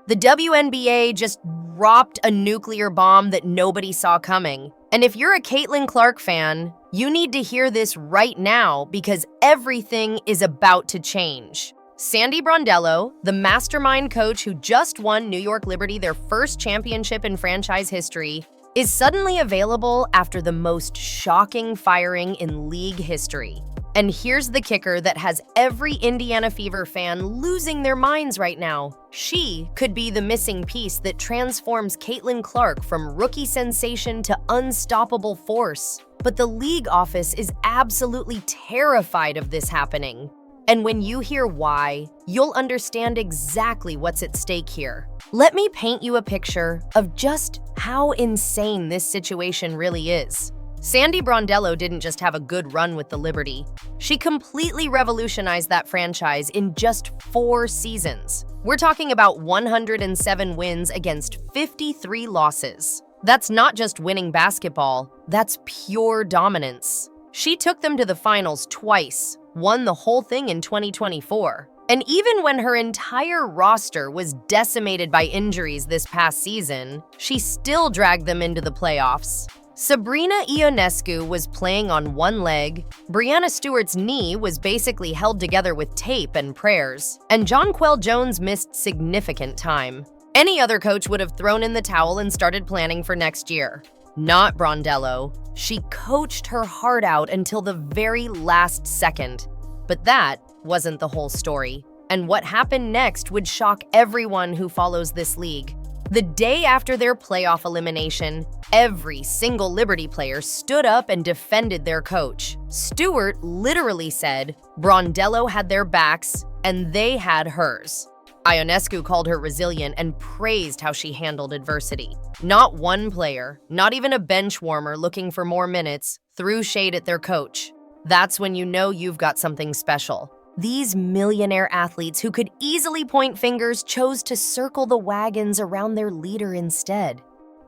The WNBA just dropped a nuclear bomb that nobody saw coming. And if you're a Caitlin Clark fan, you need to hear this right now because everything is about to change. Sandy Brondello, the mastermind coach who just won New York Liberty their first championship in franchise history, is suddenly available after the most shocking firing in league history. And here's the kicker that has every Indiana Fever fan losing their minds right now. She could be the missing piece that transforms Caitlin Clark from rookie sensation to unstoppable force. But the league office is absolutely terrified of this happening. And when you hear why, you'll understand exactly what's at stake here. Let me paint you a picture of just how insane this situation really is. Sandy Brondello didn't just have a good run with the Liberty. She completely revolutionized that franchise in just 4 seasons. We're talking about 107 wins against 53 losses. That's not just winning basketball, that's pure dominance. She took them to the finals twice, won the whole thing in 2024. And even when her entire roster was decimated by injuries this past season, she still dragged them into the playoffs. Sabrina Ionescu was playing on one leg, Breanna Stewart's knee was basically held together with tape and prayers, and Jonquel Jones missed significant time. Any other coach would have thrown in the towel and started planning for next year. Not Brondello. She coached her heart out until the very last second. But that wasn't the whole story. And what happened next would shock everyone who follows this league. The day after their playoff elimination, every single Liberty player stood up and defended their coach. Stewart literally said Brondello had their backs and they had hers. Ionescu called her resilient and praised how she handled adversity. Not one player, not even a bench warmer looking for more minutes, threw shade at their coach. That's when you know you've got something special. These millionaire athletes who could easily point fingers chose to circle the wagons around their leader instead.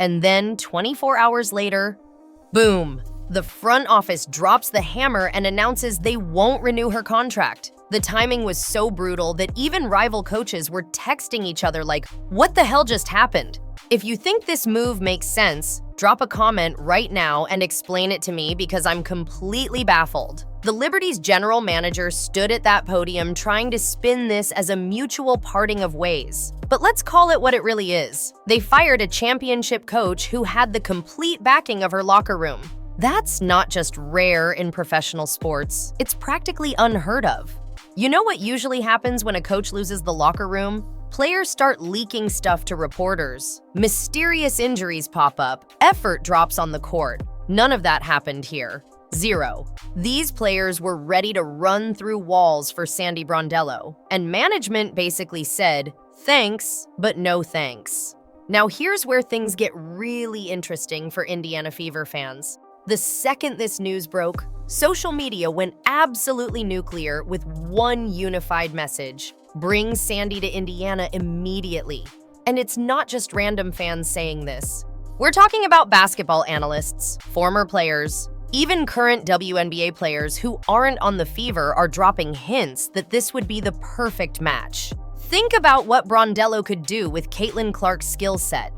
And then 24 hours later, boom, the front office drops the hammer and announces they won't renew her contract. The timing was so brutal that even rival coaches were texting each other like, what the hell just happened? If you think this move makes sense, drop a comment right now and explain it to me because I'm completely baffled. The Liberty's general manager stood at that podium trying to spin this as a mutual parting of ways. But let's call it what it really is. They fired a championship coach who had the complete backing of her locker room. That's not just rare in professional sports, it's practically unheard of. You know what usually happens when a coach loses the locker room? Players start leaking stuff to reporters. Mysterious injuries pop up. Effort drops on the court. None of that happened here. 0. These players were ready to run through walls for Sandy Brondello, and management basically said, thanks, but no thanks. Now here's where things get really interesting for Indiana Fever fans. The second this news broke, social media went absolutely nuclear with one unified message: bring Sandy to Indiana immediately. And it's not just random fans saying this. We're talking about basketball analysts, former players, even current WNBA players who aren't on the Fever are dropping hints that this would be the perfect match. Think about what Brondello could do with Caitlin Clark's skill set.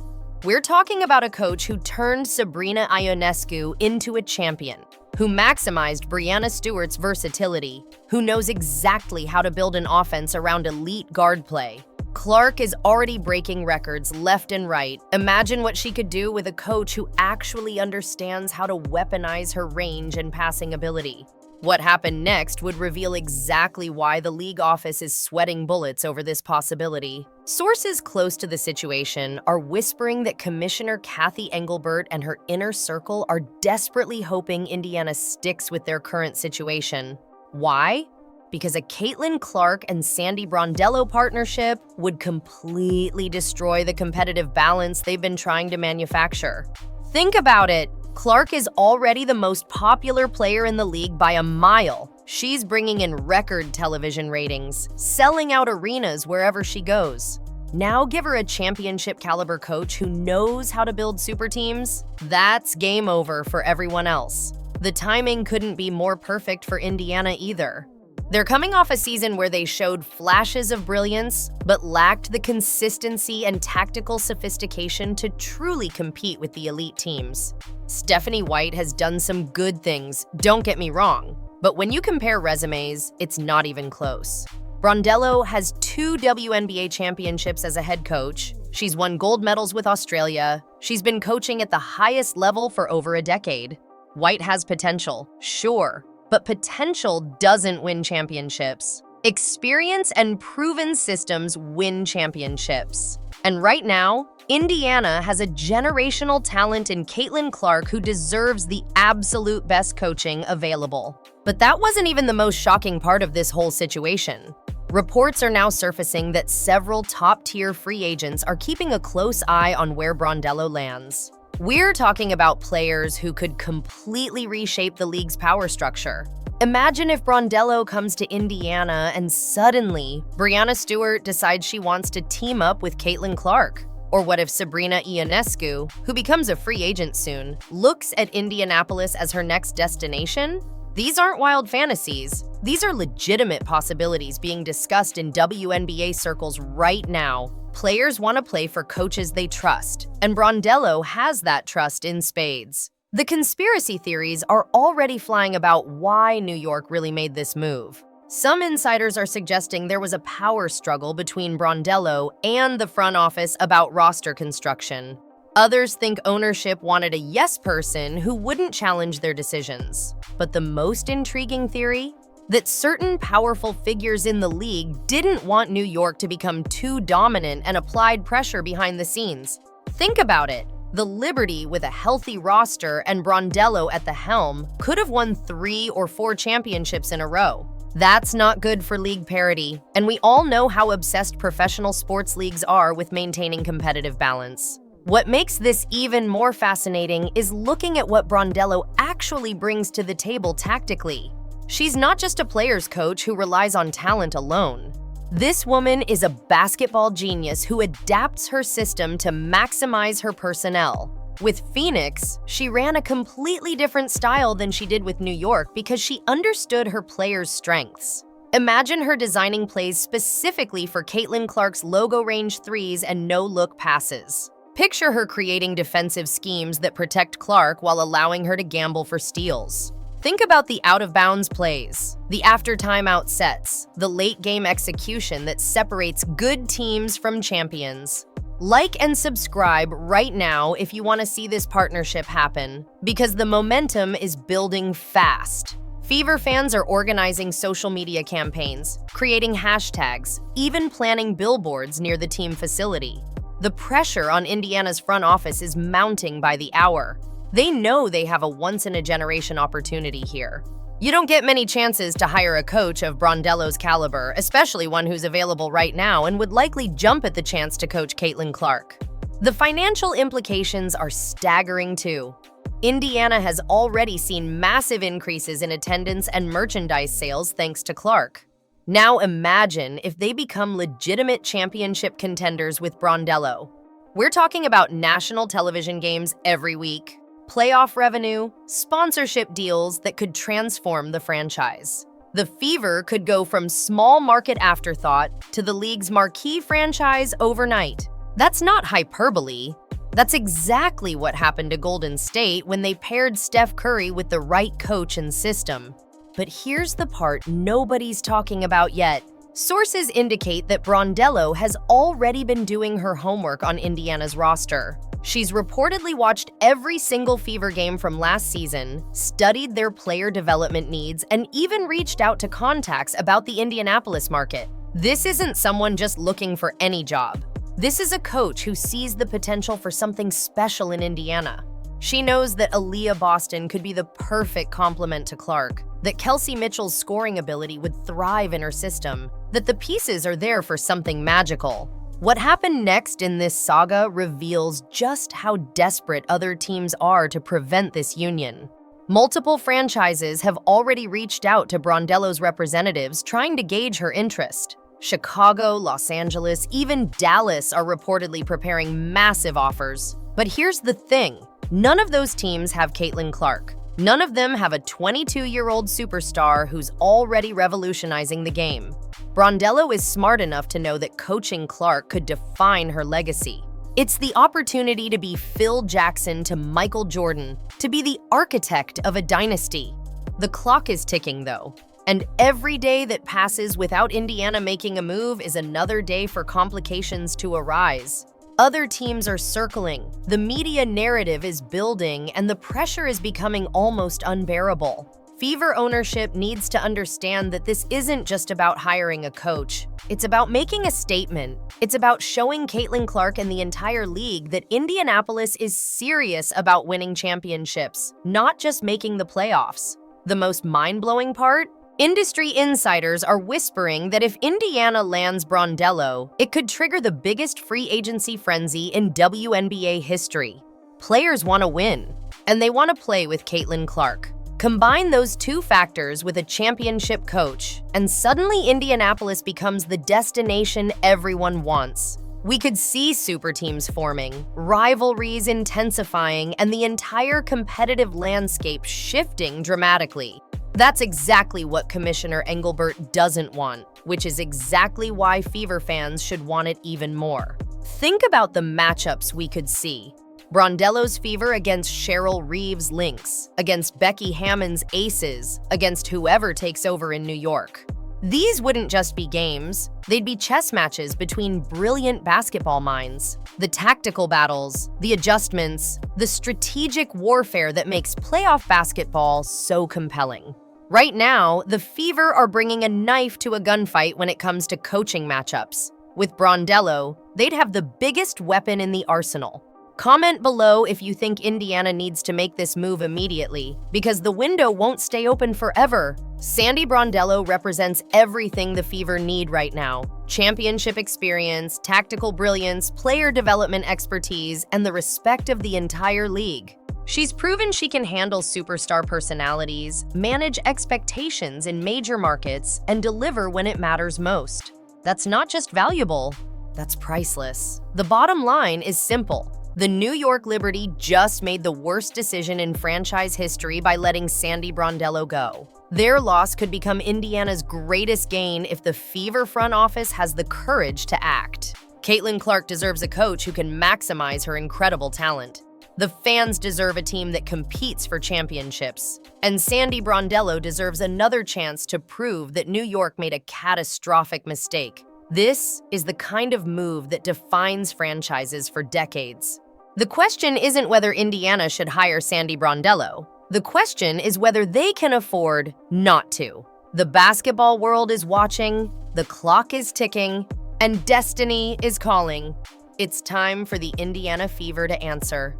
We're talking about a coach who turned Sabrina Ionescu into a champion, who maximized Breanna Stewart's versatility, who knows exactly how to build an offense around elite guard play. Clark is already breaking records left and right. Imagine what she could do with a coach who actually understands how to weaponize her range and passing ability. What happened next would reveal exactly why the league office is sweating bullets over this possibility. Sources close to the situation are whispering that Commissioner Kathy Engelbert and her inner circle are desperately hoping Indiana sticks with their current situation. Why? Because a Caitlin Clark and Sandy Brondello partnership would completely destroy the competitive balance they've been trying to manufacture. Think about it. Clark is already the most popular player in the league by a mile. She's bringing in record television ratings, selling out arenas wherever she goes. Now give her a championship-caliber coach who knows how to build super teams. That's game over for everyone else. The timing couldn't be more perfect for Indiana either. They're coming off a season where they showed flashes of brilliance, but lacked the consistency and tactical sophistication to truly compete with the elite teams. Stephanie White has done some good things, don't get me wrong, but when you compare resumes, it's not even close. Brondello has 2 WNBA championships as a head coach. She's won gold medals with Australia. She's been coaching at the highest level for over a decade. White has potential, sure, but potential doesn't win championships. Experience and proven systems win championships. And right now, Indiana has a generational talent in Caitlin Clark who deserves the absolute best coaching available. But that wasn't even the most shocking part of this whole situation. Reports are now surfacing that several top-tier free agents are keeping a close eye on where Brondello lands. We're talking about players who could completely reshape the league's power structure. Imagine if Brondello comes to Indiana and suddenly Breanna Stewart decides she wants to team up with Caitlin Clark. Or what if Sabrina Ionescu, who becomes a free agent soon, looks at Indianapolis as her next destination? These aren't wild fantasies. These are legitimate possibilities being discussed in WNBA circles right now. Players want to play for coaches they trust, and Brondello has that trust in spades. The conspiracy theories are already flying about why New York really made this move. Some insiders are suggesting there was a power struggle between Brondello and the front office about roster construction. Others think ownership wanted a yes person who wouldn't challenge their decisions. But the most intriguing theory? That certain powerful figures in the league didn't want New York to become too dominant and applied pressure behind the scenes. Think about it. The Liberty, with a healthy roster and Brondello at the helm, could have won 3 or 4 championships in a row. That's not good for league parity, and we all know how obsessed professional sports leagues are with maintaining competitive balance. What makes this even more fascinating is looking at what Brondello actually brings to the table tactically. She's not just a player's coach who relies on talent alone. This woman is a basketball genius who adapts her system to maximize her personnel. With Phoenix, she ran a completely different style than she did with New York because she understood her players' strengths. Imagine her designing plays specifically for Caitlin Clark's logo range threes and no-look passes. Picture her creating defensive schemes that protect Clark while allowing her to gamble for steals. Think about the out-of-bounds plays, the after-timeout sets, the late-game execution that separates good teams from champions. Like and subscribe right now if you want to see this partnership happen, because the momentum is building fast. Fever fans are organizing social media campaigns, creating hashtags, even planning billboards near the team facility. The pressure on Indiana's front office is mounting by the hour. They know they have a once-in-a-generation opportunity here. You don't get many chances to hire a coach of Brondello's caliber, especially one who's available right now and would likely jump at the chance to coach Caitlin Clark. The financial implications are staggering too. Indiana has already seen massive increases in attendance and merchandise sales thanks to Clark. Now imagine if they become legitimate championship contenders with Brondello. We're talking about national television games every week, playoff revenue, sponsorship deals that could transform the franchise. The Fever could go from small market afterthought to the league's marquee franchise overnight. That's not hyperbole. That's exactly what happened to Golden State when they paired Steph Curry with the right coach and system. But here's the part nobody's talking about yet. Sources indicate that Brondello has already been doing her homework on Indiana's roster. She's reportedly watched every single Fever game from last season, studied their player development needs, and even reached out to contacts about the Indianapolis market. This isn't someone just looking for any job. This is a coach who sees the potential for something special in Indiana. She knows that Aaliyah Boston could be the perfect complement to Clark, that Kelsey Mitchell's scoring ability would thrive in her system, that the pieces are there for something magical. What happened next in this saga reveals just how desperate other teams are to prevent this union. Multiple franchises have already reached out to Brondello's representatives trying to gauge her interest. Chicago, Los Angeles, even Dallas are reportedly preparing massive offers. But here's the thing. None of those teams have Caitlin Clark. None of them have a 22-year-old superstar who's already revolutionizing the game. Brondello is smart enough to know that coaching Clark could define her legacy. It's the opportunity to be Phil Jackson to Michael Jordan, to be the architect of a dynasty. The clock is ticking, though, and every day that passes without Indiana making a move is another day for complications to arise. Other teams are circling, the media narrative is building, and the pressure is becoming almost unbearable. Fever ownership needs to understand that this isn't just about hiring a coach. It's about making a statement. It's about showing Caitlin Clark and the entire league that Indianapolis is serious about winning championships, not just making the playoffs. The most mind-blowing part? Industry insiders are whispering that if Indiana lands Brondello, it could trigger the biggest free agency frenzy in WNBA history. Players want to win, and they want to play with Caitlin Clark. Combine those two factors with a championship coach, and suddenly Indianapolis becomes the destination everyone wants. We could see super teams forming, rivalries intensifying, and the entire competitive landscape shifting dramatically. That's exactly what Commissioner Engelbert doesn't want, which is exactly why Fever fans should want it even more. Think about the matchups we could see. Brondello's Fever against Cheryl Reeves' Lynx, against Becky Hammon's Aces, against whoever takes over in New York. These wouldn't just be games, they'd be chess matches between brilliant basketball minds. The tactical battles, the adjustments, the strategic warfare that makes playoff basketball so compelling. Right now, the Fever are bringing a knife to a gunfight when it comes to coaching matchups. With Brondello, they'd have the biggest weapon in the arsenal. Comment below if you think Indiana needs to make this move immediately, because the window won't stay open forever. Sandy Brondello represents everything the Fever need right now: championship experience, tactical brilliance, player development expertise, and the respect of the entire league. She's proven she can handle superstar personalities, manage expectations in major markets, and deliver when it matters most. That's not just valuable, that's priceless. The bottom line is simple. The New York Liberty just made the worst decision in franchise history by letting Sandy Brondello go. Their loss could become Indiana's greatest gain if the Fever front office has the courage to act. Caitlin Clark deserves a coach who can maximize her incredible talent. The fans deserve a team that competes for championships. And Sandy Brondello deserves another chance to prove that New York made a catastrophic mistake. This is the kind of move that defines franchises for decades. The question isn't whether Indiana should hire Sandy Brondello. The question is whether they can afford not to. The basketball world is watching, the clock is ticking, and destiny is calling. It's time for the Indiana Fever to answer.